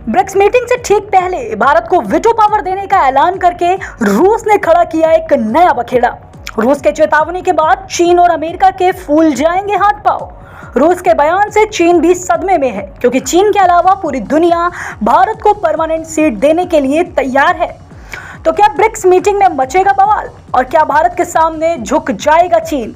BRICS meeting से ठीक पहले भारत को वीटो पावर देने का ऐलान करके रूस ने खड़ा किया एक नया बखेड़ा। रूस के चेतावनी के बाद चीन और अमेरिका के फूल जाएंगे हाथ पांव। रूस के बयान से चीन भी सदमे में है, क्योंकि चीन के अलावा पूरी दुनिया भारत को परमानेंट सीट देने के लिए तैयार है। तो क्या ब्रिक्स मीटिंग में मचेगा बवाल और क्या भारत के सामने झुक जाएगा चीन?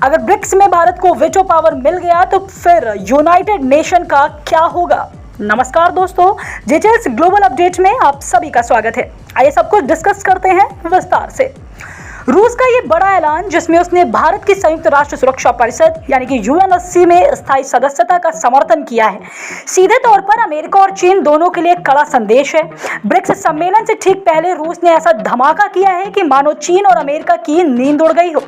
अगर ब्रिक्स में भारत को वीटो पावर मिल गया तो फिर यूनाइटेड नेशन का क्या होगा? नमस्कार दोस्तों, जेजेएस ग्लोबल अपडेट में आप सभी का स्वागत है। आइए सब कुछ डिस्कस करते हैं विस्तार से। रूस का ये बड़ा ऐलान, जिसमें उसने भारत की संयुक्त राष्ट्र सुरक्षा परिषद यानी कि यूएनएससी में स्थायी सदस्यता का समर्थन किया है, सीधे तौर पर अमेरिका और चीन दोनों के लिए कड़ा संदेश है। ब्रिक्स सम्मेलन से ठीक पहले रूस ने ऐसा धमाका किया है कि मानो चीन और अमेरिका की नींद उड़ गई हो,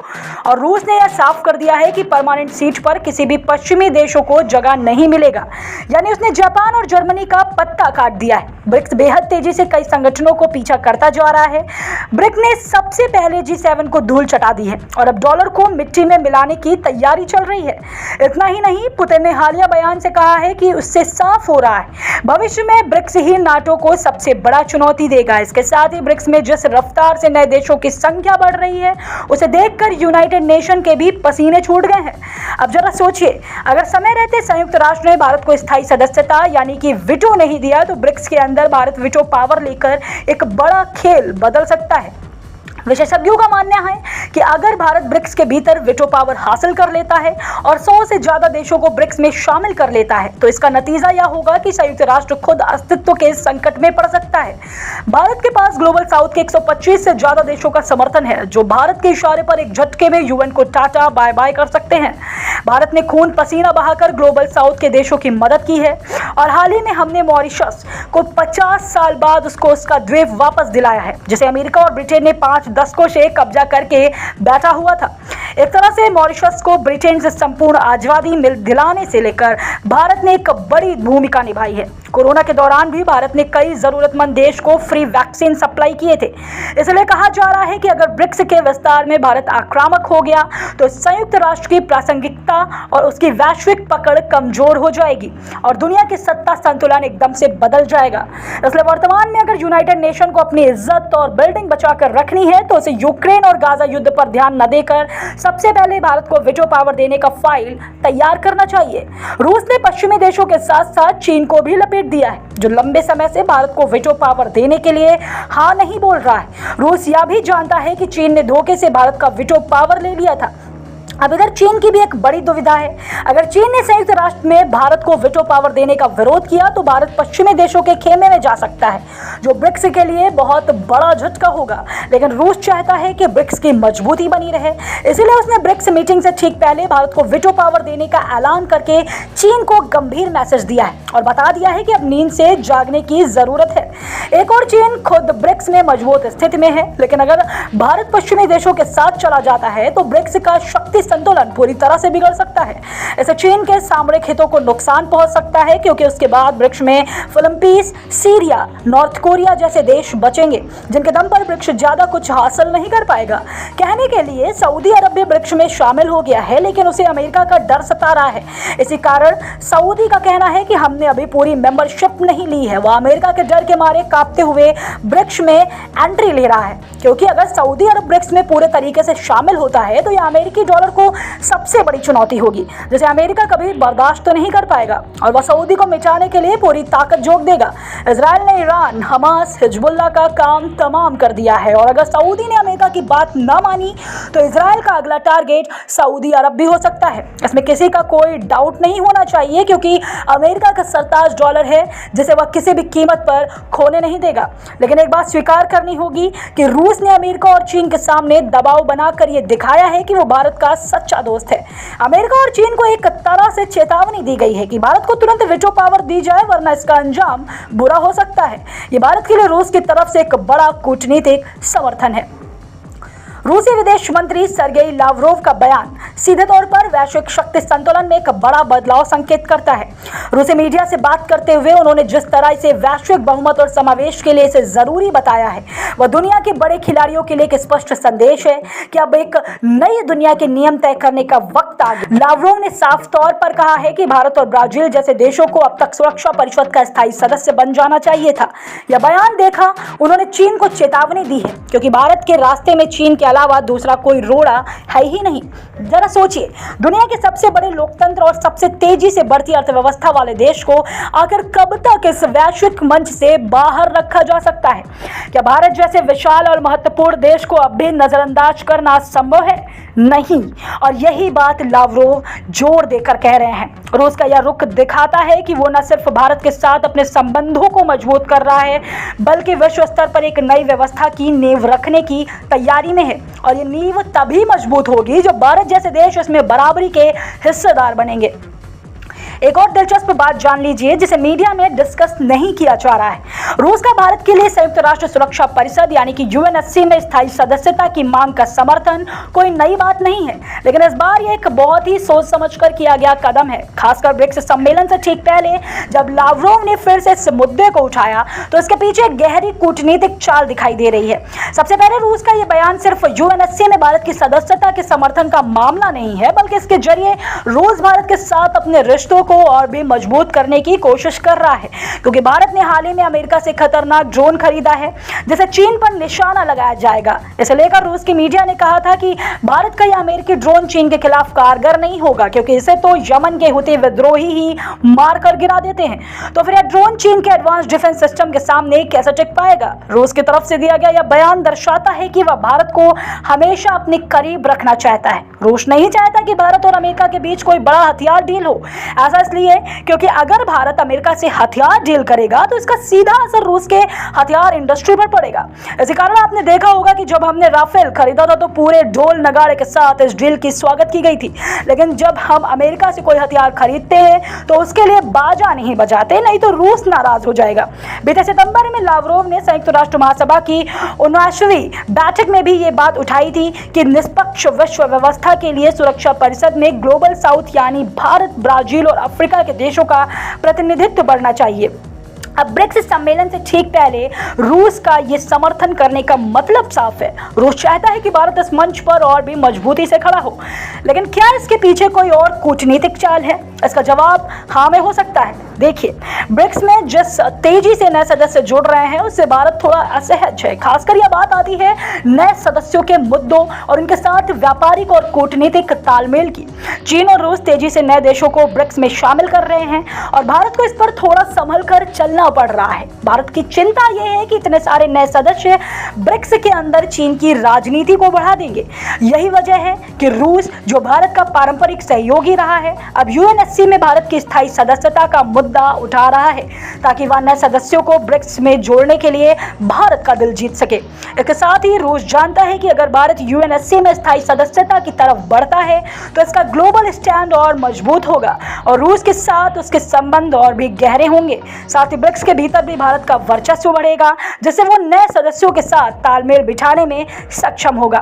और रूस ने यह साफ कर दिया है कि परमानेंट सीट पर किसी भी पश्चिमी देशों को जगह नहीं मिलेगा। यानी उसने जापान और जर्मनी का पत्ता काट दिया है। ब्रिक्स बेहद तेजी से कई संगठनों को पीछा करता जा रहा है। ब्रिक्स ने सबसे पहले G7 को धूल चटा दी है और अब डॉलर को मिट्टी में मिलाने की तैयारी चल रही है। इतना ही नहीं, पुतिन ने हालिया बयान से कहा है कि उससे साफ हो रहा है भविष्य में ब्रिक्स ही नाटो को सबसे बड़ा चुनौती देगा। इसके साथ ही ब्रिक्स में जिस रफ्तार से नए देशों की संख्या बढ़ रही है, उसे देखकर यूनाइटेड नेशन के भी पसीने छूट गए हैं। अब जरा सोचिए, अगर समय रहते संयुक्त राष्ट्र ने भारत को स्थायी सदस्यता यानी कि वीटो नहीं दिया तो ब्रिक्स के अंदर भारत वीटो पावर लेकर एक बड़ा खेल बदल सकता है। विशेषज्ञों का मानना है कि अगर भारत ब्रिक्स के भीतर वीटो पावर हासिल कर लेता है और 100 से ज्यादा देशों को ब्रिक्स में शामिल कर लेता है, तो इसका नतीजा यह होगा कि संयुक्त राष्ट्र खुद अस्तित्व के संकट में पड़ सकता है। भारत के पास ग्लोबल साउथ के 125 से ज्यादा देशों का समर्थन है, जो भारत के इशारे पर एक झटके में यूएन को टाटा बाय बाय कर सकते हैं। भारत ने खून पसीना बहाकर ग्लोबल साउथ के देशों की मदद की है, और हाल ही में हमने मॉरिशस को 50 साल बाद उसका द्वीप वापस दिलाया है, जिसे अमेरिका और ब्रिटेन ने 5 दशकों से कब्जा करके बैठा हुआ था। एक तरह से मॉरिशस को ब्रिटेन से संपूर्ण आजादी दिलाने से लेकर भारत ने एक बड़ी भूमिका निभाई है। कोरोना के दौरान भी भारत ने कई जरूरतमंद देश को फ्री वैक्सीन सप्लाई किए थे। इसलिए कहा जा रहा है कि अगर ब्रिक्स के विस्तार में भारत आक्रामक हो गया तो संयुक्त राष्ट्र की प्रासंगिकता और उसकी वैश्विक पकड़ कमजोर हो जाएगी और दुनिया की सत्ता संतुलन एकदम से बदल जाएगा। इसलिए वर्तमान में अगर यूनाइटेड नेशन को अपनी इज्जत और बिल्डिंग बचाकर रखनी है तो उसे यूक्रेन और गाजा युद्ध पर ध्यान न देकर सबसे पहले भारत को वीटो पावर देने का फाइल तैयार करना चाहिए। रूस ने पश्चिमी देशों के साथ साथ चीन को भी लपेट दिया है, जो लंबे समय से भारत को वीटो पावर देने के लिए हाँ नहीं बोल रहा है। रूस यह भी जानता है कि चीन ने धोखे से भारत का वीटो पावर ले लिया था। अब इधर चीन की भी एक बड़ी दुविधा है। अगर चीन ने संयुक्त राष्ट्र में भारत को वीटो पावर देने का विरोध किया तो भारत पश्चिमी देशों के खेमे में जा सकता है, जो ब्रिक्स के लिए बहुत बड़ा झटका होगा। लेकिन रूस चाहता है कि ब्रिक्स की मजबूती बनी रहे, इसलिए उसने ब्रिक्स मीटिंग से ठीक पहले भारत को वीटो पावर देने का ऐलान करके चीन को गंभीर मैसेज दिया है और बता दिया है कि अब नींद से जागने की जरूरत है। एक और, चीन खुद ब्रिक्स में मजबूत स्थिति में है, लेकिन अगर भारत पश्चिमी देशों के साथ चला जाता है तो ब्रिक्स का शक्ति संतुलन पूरी तरह से बिगड़ सकता है। इससे चीन के सामरिक हितों को नुकसान पहुंच सकता है, क्योंकि उसके बाद ब्रिक्स में फिलीपींस, सीरिया, नॉर्थ कोरिया जैसे देश बचेंगे, जिनके दम पर ब्रिक्स ज्यादा कुछ हासिल नहीं कर पाएगा। कहने के लिए सऊदी अरब भी ब्रिक्स में शामिल हो गया है, लेकिन उसे अमेरिका का डर सता रहा है। इसी कारण सऊदी का कहना है कि हमने अभी पूरी मेंबरशिप नहीं ली है। वह अमेरिका के डर के मारे कांपते हुए ब्रिक्स में एंट्री ले रहा है, क्योंकि अगर सऊदी अरब ब्रिक्स में पूरे तरीके से शामिल होता है तो यह अमेरिकी डॉलर को सबसे बड़ी चुनौती होगी, जिसे अमेरिका कभी बर्दाश्त तो नहीं कर पाएगा, और वह सऊदी को मिटाने के लिए पूरी ताकत झोंक देगा। इजराइल ने ईरान, हमास, हिजबुल्लाह का काम तमाम कर दिया है, और अगर सऊदी ने अमेरिका की बात न मानी तो इजराइल का अगला टारगेट सऊदी अरब भी हो सकता है। इसमें किसी का कोई डाउट नहीं होना चाहिए, क्योंकि अमेरिका का सरताज डॉलर है, जिसे वह किसी भी कीमत पर खोने नहीं देगा। लेकिन एक बात स्वीकार करनी होगी कि रूस ने अमेरिका और चीन के सामने दबाव बनाकर यह दिखाया है कि वो भारत का सच्चा दोस्त है। अमेरिका और चीन को एक तरह से चेतावनी दी गई है कि भारत को तुरंत वीटो पावर दी जाए, वरना इसका अंजाम बुरा हो सकता है। यह भारत के लिए रूस की तरफ से एक बड़ा कूटनीतिक समर्थन है। रूसी विदेश मंत्री सर्गेई लावरोव का बयान सीधे तौर पर वैश्विक शक्ति संतुलन में एक बड़ा बदलाव संकेत करता है। रूसी मीडिया से बात करते हुए उन्होंने जिस तरह से वैश्विक बहुमत और समावेश के लिए इसे जरूरी बताया है, वह दुनिया के बड़े खिलाड़ियों के लिए एक स्पष्ट संदेश है कि अब एक नई दुनिया के नियम तय करने का वक्त आ गया। लावरोव ने साफ तौर पर कहा है कि भारत और ब्राजील जैसे देशों को अब तक सुरक्षा परिषद का स्थायी सदस्य बन जाना चाहिए था। यह बयान देखा उन्होंने चीन को चेतावनी दी है, क्योंकि भारत के रास्ते में चीन के अलावा दूसरा कोई रोड़ा है ही नहीं। जरा सोचिए, दुनिया के सबसे बड़े लोकतंत्र और सबसे तेजी से बढ़ती अर्थव्यवस्था वाले देश को आखिर कब तक इस वैश्विक मंच से बाहर रखा जा सकता है? क्या भारत जैसे विशाल और महत्वपूर्ण देश को अब भी नजरअंदाज करना संभव है? नहीं। और यही बात लावरोव जोर देकर कह रहे हैं। रूस का यह रुख दिखाता है कि वो न सिर्फ भारत के साथ अपने संबंधों को मजबूत कर रहा है, बल्कि विश्व स्तर पर एक नई व्यवस्था की नींव रखने की तैयारी में है। और ये नींव तभी मजबूत होगी जब भारत जैसे देश इसमें बराबरी के हिस्सेदार बनेंगे। एक और दिलचस्प बात जान लीजिए जिसे मीडिया में डिस्कस नहीं किया जा रहा है। रूस का भारत के लिए संयुक्त राष्ट्र सुरक्षा परिषद यानी कि यूएनएससी में स्थायी सदस्यता की मांग का समर्थन कोई नई बात नहीं है, लेकिन इस बार यह एक बहुत ही सोच समझकर किया गया कदम है। खासकर ब्रिक्स सम्मेलन से ठीक पहले जब लावरोव ने फिर से इस मुद्दे को उठाया तो इसके पीछे एक गहरी कूटनीतिक चाल दिखाई दे रही है। सबसे पहले रूस का यह बयान सिर्फ यूएनएससी में भारत की सदस्यता के समर्थन का मामला नहीं है, बल्कि इसके जरिए रूस भारत के साथ अपने रिश्तों को और भी मजबूत करने की कोशिश कर रहा है, क्योंकि भारत ने हाल ही में अमेरिका से खतरनाक ड्रोन खरीदा है जिसे चीन पर निशाना लगाया जाएगा। इसे लेकर रूस की मीडिया ने कहा था कि भारत का यह अमेरिकी ड्रोन चीन के खिलाफ कारगर नहीं होगा, क्योंकि इसे तो यमन के हुती विद्रोही ही मारकर गिरा देते हैं। तो फिर यह ड्रोन चीन के एडवांस डिफेंस सिस्टम के सामने कैसे टिक पाएगा? रूस की तरफ से दिया गया यह बयान दर्शाता है कि वह भारत को हमेशा अपने करीब रखना चाहता है। रूस नहीं चाहता कि भारत और अमेरिका के बीच कोई बड़ा हथियार डील हो। ऐसा इसलिए क्योंकि अगर भारत अमेरिका से हथियार डील करेगा तो इसका सीधा असर रूस के हथियार इंडस्ट्री पर पड़ेगा। इसी कारण आपने देखा होगा कि जब हमने राफेल खरीदा था तो पूरे ढोल नगाड़े के साथ इस डील की स्वागत की गई थी, लेकिन जब हम अमेरिका से कोई हथियार खरीदते हैं तो उसके लिए बाजा नहीं बजाते, नहीं तो रूस नाराज हो जाएगा। बीते सितंबर में लावरोव ने संयुक्त राष्ट्र महासभा की 79वीं बैठक में भी ये बात उठाई थी कि निष्पक्ष विश्व व्यवस्था के लिए सुरक्षा परिषद में ग्लोबल साउथ यानी भारत, ब्राजील और अफ्रीका के देशों का प्रतिनिधित्व बढ़ना चाहिए। अब ब्रिक्स सम्मेलन से ठीक पहले रूस का ये समर्थन करने का मतलब साफ है। रूस चाहता है कि भारत इस मंच पर और भी मजबूती से खड़ा हो, लेकिन क्या इसके पीछे कोई और कूटनीतिक चाल है? इसका जवाब हाँ में हो सकता है। देखिए, ब्रिक्स में जिस तेजी से नए सदस्य जुड़ रहे हैं उससे भारत थोड़ा असहज है। खासकर यह बात आती है नए सदस्यों के मुद्दों और उनके साथ व्यापारिक और कूटनीतिक तालमेल की। चीन और रूस तेजी से नए देशों को ब्रिक्स में शामिल कर रहे हैं और भारत को इस पर थोड़ा संभल कर चलना पड़ रहा है। भारत की चिंता यह है कि इतने सारे नए सदस्य ब्रिक्स के अंदर चीन की राजनीति को बढ़ा देंगे। यही वजह है कि रूस, जो भारत का पारंपरिक सहयोगी रहा है, अब यूएनएससी में भारत की स्थायी सदस्यता का मुद्दा उठा रहा है ताकि वह नए सदस्यों को ब्रिक्स में जोड़ने के लिए भारत का दिल जीत सके। इसके साथ ही रूस जानता है कि अगर भारत यूएनएससी में स्थायी सदस्यता की तरफ बढ़ता है तो इसका ग्लोबल स्टैंड और मजबूत होगा और रूस के साथ उसके संबंध और भी गहरे होंगे। साथ ही ब्रिक्स के भीतर भी भारत का वर्चस्व बढ़ेगा, जिससे वो नए सदस्यों के साथ तालमेल बिठाने में सक्षम होगा।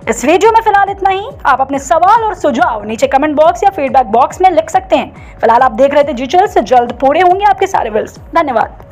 इस वीडियो में फिलहाल इतना ही। आप अपने सवाल और सुझाव नीचे कमेंट बॉक्स या फीडबैक बॉक्स में लिख सकते हैं। फिलहाल आप देख रहे थे जी चैनल से, जल्द पूरे होंगे आपके सारे विल्स। धन्यवाद।